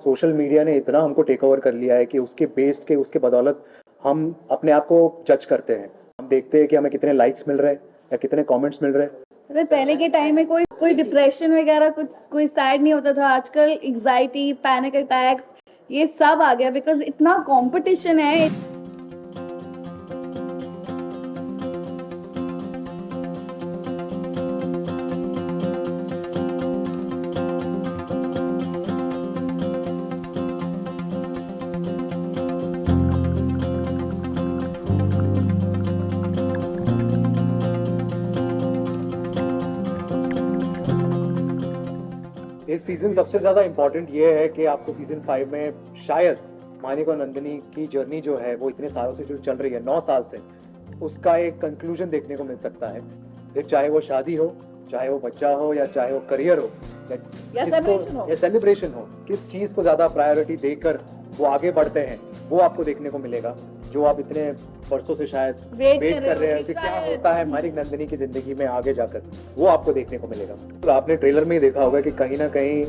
Social media ने इतना हमको टेक ओवर कर लिया है कि उसके बेस्ड के उसके बदौलत हम अपने आप को जज करते हैं। हम देखते हैं कि हमें कितने लाइक्स मिल रहे हैं या कितने कमेंट्स मिल रहे हैं। अगर पहले के टाइम में कोई डिप्रेशन वगैरह कुछ कोई सैड नहीं होता था, आजकल एग्जाइटी, पैनिक अटैक्स ये सब आ गया बिकॉज इतना कंपटीशन है। इस सीजन सबसे ज़्यादा इम्पोर्टेंट ये है कि आपको सीजन 5 में शायद मानिक और नंदिनी की जर्नी जो है वो इतने सालों से जो चल रही है 9 साल से, उसका एक कंक्लूजन देखने को मिल सकता है। फिर चाहे वो शादी हो, चाहे वो बच्चा हो, या चाहे वो करियर हो, या सेलिब्रेशन हो, किस चीज़ को ज़्यादा प्रायोरिटी देकर वो आगे बढ़ते हैं वो आपको देखने को मिलेगा। जो आप इतने वर्षों से शायद वेट कर रहे हैं कि क्या होता है मानिक नंदिनी की जिंदगी में आगे जाकर, वो आपको देखने को मिलेगा। तो आपने ट्रेलर में ही देखा होगा कि कहीं ना कहीं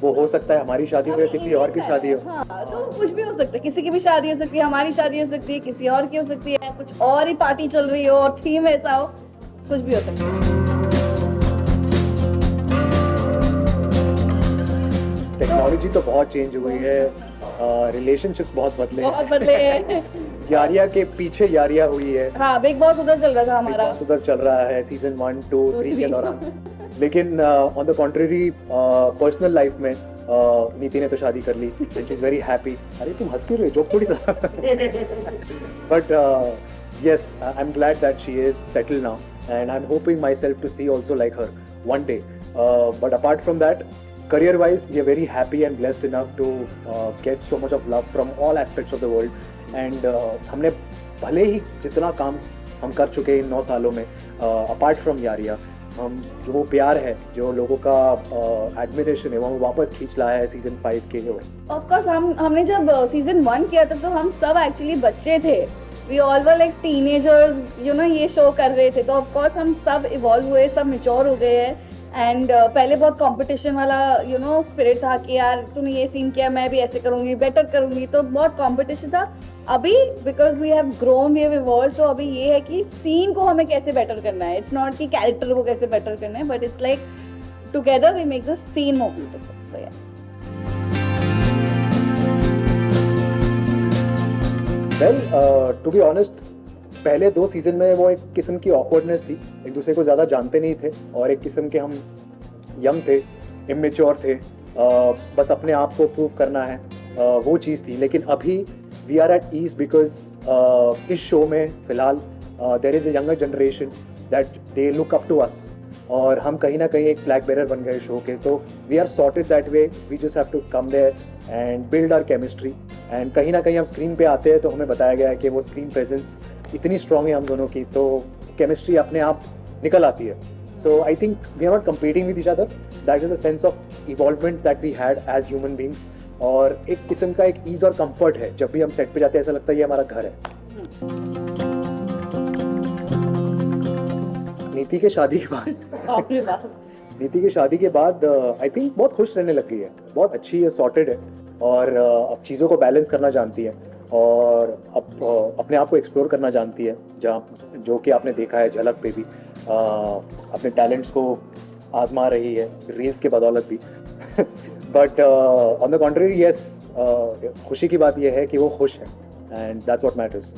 वो हो सकता है हमारी शादी हो या किसी और की शादी हो। हाँ, तो कुछ भी हो सकता है, किसी की भी शादी हो सकती है, हमारी शादी हो सकती है, किसी और की हो सकती है, कुछ और ही पार्टी चल रही हो और थीम ऐसा हो, कुछ भी हो सकता है। टेक्नोलॉजी तो बहुत चेंज हुई है, रिलेशनशिप्स बहुत बदले हैं। यारिया के पीछे यारिया हुई है। हाँ, बिग बॉस उधर चल रहा था हमारा, उधर चल रहा है सीजन 1, 2, 3 के दौरान। लेकिन on the contrary personal life में नीति ने तो शादी कर ली, शी इज वेरी हैप्पी। अरे तुम हंस क्यों रहे हो, जोक थोड़ी था। But yes, I'm glad that she is settled now, and I'm hoping myself to see also like her one day. But apart from that, career-wise, we are very happy and blessed enough to get so much of love from all aspects of the world. And हमने भले ही जितना काम हम कर चुके हैं इन 9 सालों में, apart from यारिया, हम जो वो प्यार है, जो लोगों का एडमिरेशन है, वो वापस खींच लाया है सीजन 5 के लिए। ऑफ कोर्स हमने जब सीजन 1 किया था तो हम सब एक्चुअली बच्चे थे, we all were like teenagers, you know, ये शो कर रहे थे। तो ऑफ कोर्स हम सब इवॉल्व हुए, सब मैच्योर हो गए हैं। एंड पहले बहुत कंपटीशन वाला यू नो स्पिरिट था कि यार तूने ये सीन किया, मैं भी ऐसे करूंगी, बेटर करूंगी, तो बहुत कंपटीशन था। अभी because we have grown, we have evolve, तो अभी ये है कि सीन को हमें कैसे बेटर करना है। इट्स नॉट कि कैरेक्टर को कैसे बेटर करना है, but it's like together we make the scene more beautiful. So yes, well to be honest, पहले 2 सीजन में वो एक किस्म की ऑकवर्डनेस थी, एक दूसरे को ज़्यादा जानते नहीं थे और एक किस्म के हम यंग थे, इमेच्योर थे, बस अपने आप को प्रूव करना है, वो चीज़ थी। लेकिन अभी we are at ease because इस शो में फ़िलहाल there is a younger generation that they look up to us, और हम कहीं ना कहीं एक फ्लैग बेरर बन गए शो के। तो we are sorted that way, we just have to come there and build our chemistry. And कहीं ना कहीं हम स्क्रीन पे आते हैं तो हमें बताया गया है कि वो स्क्रीन प्रेजेंस इतनी स्ट्रॉन्ग है हम दोनों की, तो केमिस्ट्री अपने आप निकल आती है। So I think we are not competing with each other, that is a sense of involvement that we had as human beings, और एक किस्म का एक ईज और कंफर्ट है। जब भी हम सेट पे जाते हैं ऐसा लगता है ये हमारा घर है। नीति के शादी के बाद नीति की शादी के बाद आई थिंक बहुत खुश रहने लग गई है, बहुत अच्छी है, सॉर्टेड है, और अब चीज़ों को बैलेंस करना जानती है, और अब अपने आप को एक्सप्लोर करना जानती है, जहाँ जो कि आपने देखा है झलक पे भी अपने टैलेंट्स को आजमा रही है रील्स के बदौलत भी। But on the contrary yes, खुशी की बात यह है कि वो खुश है, एंड दैट्स व्हाट मैटर्स।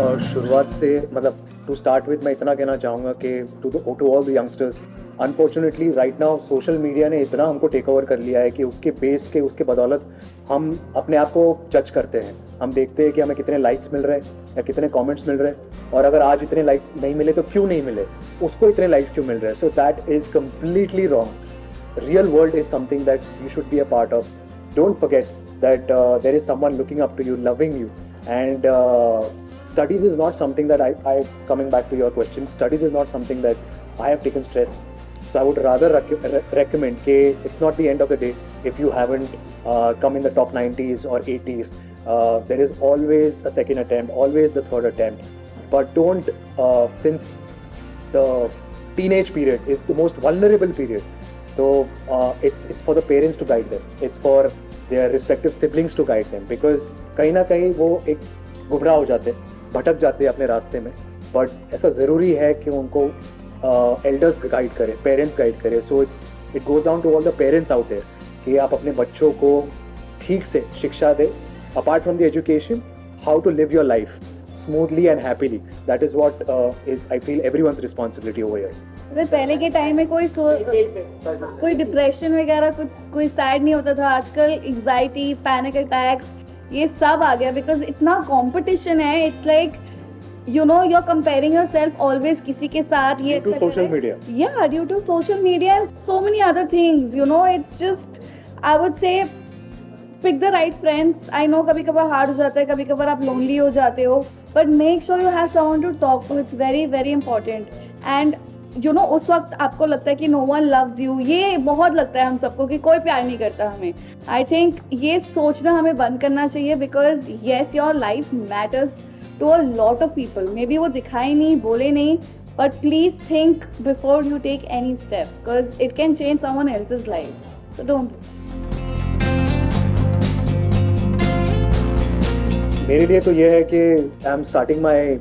और शुरुआत से मतलब टू स्टार्ट विद मैं इतना कहना चाहूँगा कि to all the youngsters, unfortunately right now social media ने इतना हमको टेक ओवर कर लिया है कि उसके बेस के उसके बदौलत हम अपने आप को जज करते हैं। हम देखते हैं कि हमें कितने लाइक्स मिल रहे हैं या कितने कमेंट्स मिल रहे हैं, और अगर आज इतने लाइक्स नहीं मिले तो क्यों नहीं मिले, उसको इतने लाइक्स क्यों मिल रहे हैं। So that is completely wrong. Real world is something that you should be a part of. Don't forget that there is someone looking up to you, loving you, and studies is not something that I coming back to your question, studies is not something that I have taken stress. So I would rather recommend that it's not the end of the day if you haven't come in the top 90s or 80s. There is always a second attempt, always the third attempt. But don't, since the teenage period is the most vulnerable period, तो it's for the parents to guide them, it's for their respective siblings to guide them, because कहीं ना कहीं वो एक गुमराह हो जाते, भटक जाते अपने रास्ते में, बट ऐसा ज़रूरी है कि उनको एल्डर्स गाइड करें, पेरेंट्स गाइड करें. So it goes down to all the parents out there कि आप अपने बच्चों को ठीक से शिक्षा दें, apart from the education, how to live your life smoothly and happily. That is what is, I feel, everyone's responsibility over here. अगर पहले के टाइम में कोई डिप्रेशन वगैरह कोई सैड नहीं होता था, आजकल एंजाइटी, पैनिक अटैक्स ये सब आ गया बिकॉज इतना कंपटीशन है. It's like you know you're comparing yourself always किसी के साथ. ये due to social media. Yeah, due to social media and so many other things, you know, it's just, I would say, pick the right friends. I know कभी कभार hard हो जाता है, कभी कभार आप लोनली हो जाते हो, but make sure you have someone to talk to. It's very very important. And you know उस वक्त आपको लगता है कि no one loves you, ये बहुत लगता है हम सबको कि कोई प्यार नहीं करता हमें. I think ये सोचना हमें बंद करना चाहिए because yes, your life matters to a lot of people. Maybe वो दिखाई नहीं, बोले नहीं, but please think before you take any step because it can change someone else's life. So don't do. मेरे लिए तो ये है कि I am starting my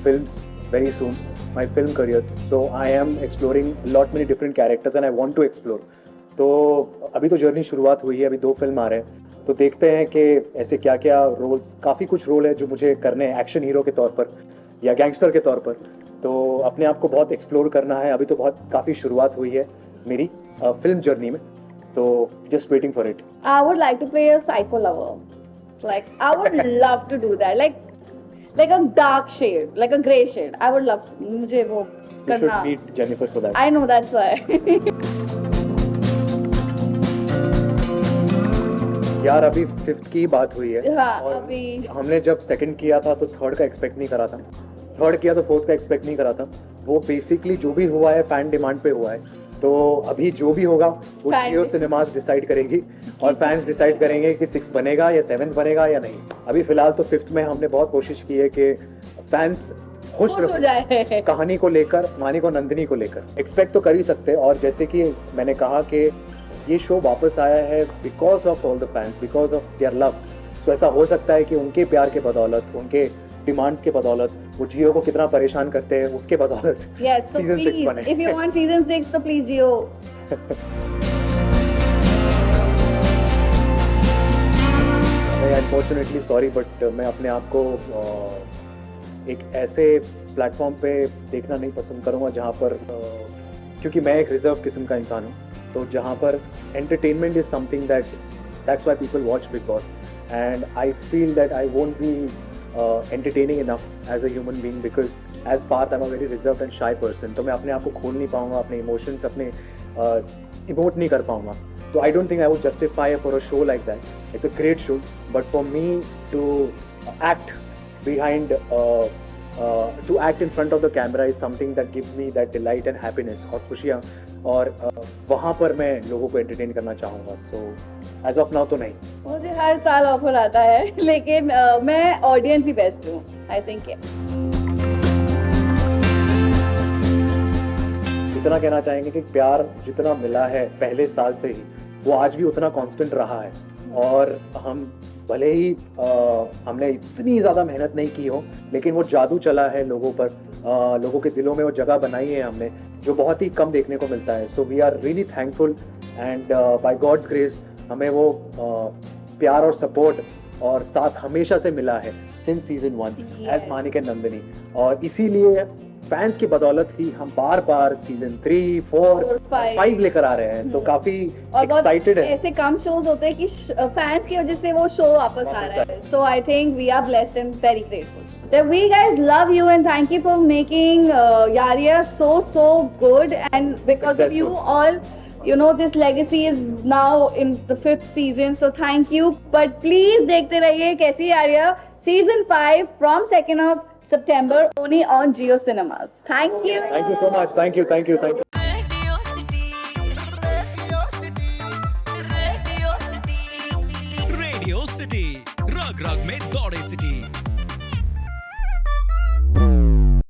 films very soon, my film career. So I am exploring lot many different characters and I want to explore. तो अभी तो journey शुरुआत हुई है, अभी 2 फिल्म आ रहे हैं, तो देखते हैं कि ऐसे क्या क्या रोल्स, काफ़ी कुछ रोल है जो मुझे करने हैं एक्शन हीरो के तौर पर या गैंगस्टर के तौर पर. तो अपने आप को बहुत एक्सप्लोर करना है. अभी तो बहुत काफ़ी शुरुआत हुई है मेरी फिल्म जर्नी में, तो just waiting for it. I would like to play a psycho lover. Like I would love to do that. Like a dark shade, like a grey shade. I would love. मुझे वो You करना. should meet Jennifer for that. I know, that's why. यार अभी 5th की बात हुई है. हाँ, और अभी हमने जब 2nd किया था तो 3rd का एक्सपेक्ट नहीं करा था, 3rd किया तो 4th का एक्सपेक्ट नहीं करा था. वो बेसिकली जो भी हुआ है फैन डिमांड पे हुआ है. तो अभी जो भी होगा वो जियो सिनेमास डिसाइड करेंगी और फैंस डिसाइड करेंगे कि 6th बनेगा या 7th बनेगा या नहीं. अभी फिलहाल तो 5th में हमने बहुत कोशिश की है कि फैंस खुश हो जाए. कहानी को लेकर, मानिक और नंदिनी को लेकर एक्सपेक्ट तो कर ही सकते हैं. और जैसे कि मैंने कहा कि ये शो वापस आया है because of all the fans, because of their love. So ऐसा हो सकता है कि उनके प्यार के बदौलत, उनके डिमांड्स के बदौलत, वो जियो को कितना परेशान करते हैं उसके बदौलत yes, so सीजन 6 please, बने. if you want season 6, तो please Jio. Unfortunately sorry, but मैं अपने आप को एक ऐसे प्लेटफॉर्म पे देखना नहीं पसंद करूँगा जहाँ पर क्योंकि मैं एक रिजर्व किस्म का इंसान हूँ, तो जहाँ पर entertainment is something that's why people watch big boss, and I feel that I won't be entertaining enough as a human being because as Parth I'm a very reserved and shy person. तो मैं अपने आप को खोल नहीं पाऊँगा, अपने emotions अपने emote नहीं कर पाऊँगा. तो I don't think I would justify for a show like that. It's a great show, but for me to act behind to act in front of the camera is something that gives me that delight and happiness और खुशियाँ, और वहाँ पर मैं लोगों को entertain करना चाहूँगा. So as of now तो नहीं. मुझे हर साल ऑफर आता है लेकिन मैं ऑडियंस ही बेस्ट हूँ. आई थिंक इतना कहना चाहेंगे कि प्यार जितना मिला है पहले साल से ही वो आज भी उतना कांस्टेंट रहा है. और हम भले ही हमने इतनी ज़्यादा मेहनत नहीं की हो, लेकिन वो जादू चला है लोगों पर, लोगों के दिलों में वो जगह बनाई है हमने, जो बहुत ही कम देखने को मिलता है. So we are really thankful and by God's grace हमें वो प्यार और सपोर्ट और साथ हमेशा से मिला है since season 1 as Manik and Nandini. और इसीलिए फैंस की बदौलत ही हम बार बार सीजन 3, 4, 5 लेकर आ रहे हैं. तो काफी एक्साइटेड है. ऐसे कम शोज होते हैं कि फैंस की वजह से वो शो वापस आ रहा है. So I think we are blessed and very grateful that we guys love you and thank you for making Yaria so good, and because of you all, you know, this legacy is now in the 5th season, so thank you. But please देखते रहिए कैसी Yaria season 5 from 2nd of September only on Jio Cinemas. Thank you. Thank you so much. Thank you.